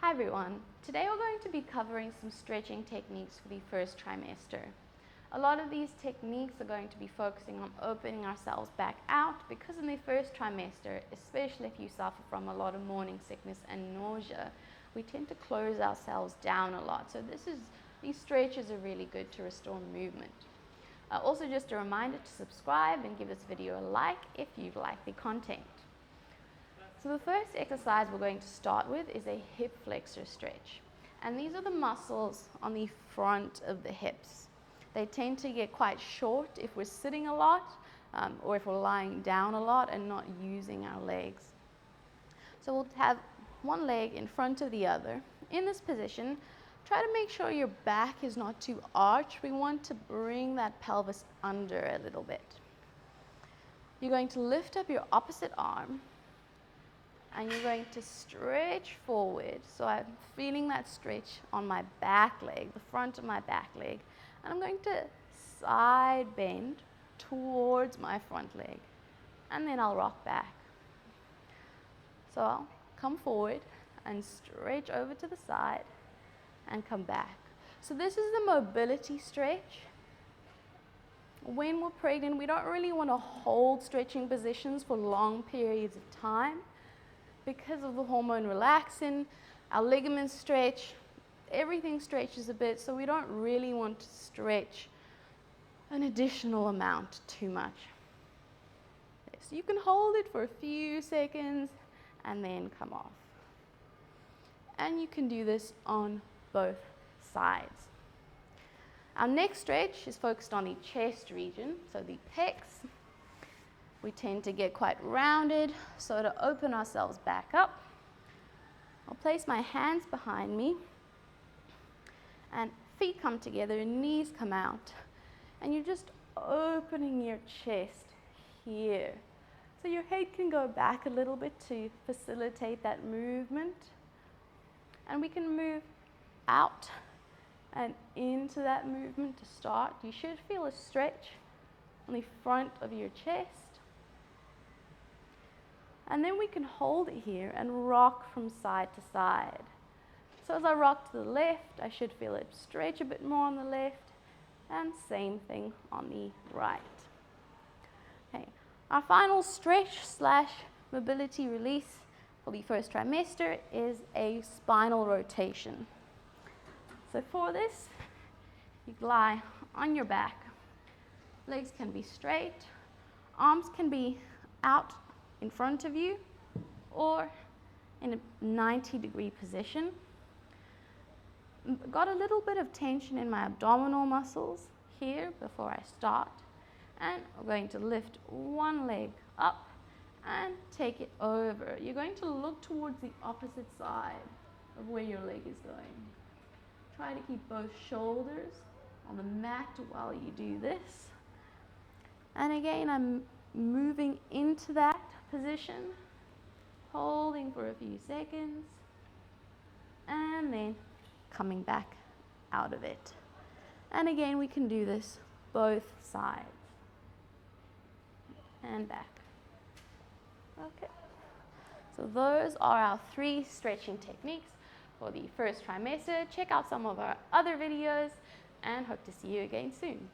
Hi everyone, today we're going to be covering some stretching techniques for the first trimester. A lot of these techniques are going to be focusing on opening ourselves back out because in the first trimester, especially if you suffer from a lot of morning sickness and nausea, we tend to close ourselves down a lot. So these stretches are really good to restore movement. Also just a reminder to subscribe and give this video a like if you like the content. So the first exercise we're going to start with is a hip flexor stretch. And these are the muscles on the front of the hips. They tend to get quite short if we're sitting a lot or if we're lying down a lot and not using our legs. So we'll have one leg in front of the other. In this position, try to make sure your back is not too arched. We want to bring that pelvis under a little bit. You're going to lift up your opposite arm and you're going to stretch forward. So I'm feeling that stretch on my back leg, the front of my back leg. And I'm going to side bend towards my front leg. And then I'll rock back. So I'll come forward and stretch over to the side and come back. So this is the mobility stretch. When we're pregnant, we don't really want to hold stretching positions for long periods of time. Because of the hormone relaxin, our ligaments stretch, everything stretches a bit, so we don't really want to stretch an additional amount too much. Okay, so you can hold it for a few seconds and then come off. And you can do this on both sides. Our next stretch is focused on the chest region, so the pecs. We tend to get quite rounded, so to open ourselves back up, I'll place my hands behind me and feet come together and knees come out. And you're just opening your chest here. So your head can go back a little bit to facilitate that movement. And we can move out and into that movement to start. You should feel a stretch on the front of your chest. And then we can hold it here and rock from side to side. So as I rock to the left, I should feel it stretch a bit more on the left, and same thing on the right. Okay. Our final stretch / mobility release for the first trimester is a spinal rotation. So for this, you lie on your back. Legs can be straight, arms can be out in front of you or in a 90-degree position. Got a little bit of tension in my abdominal muscles here before I start. And I'm going to lift one leg up and take it over. You're going to look towards the opposite side of where your leg is going. Try to keep both shoulders on the mat while you do this. And again, I'm moving into that position, holding for a few seconds, and then coming back out of it. And again, we can do this both sides. And back. Okay. So those are our 3 stretching techniques for the first trimester. Check out some of our other videos and hope to see you again soon.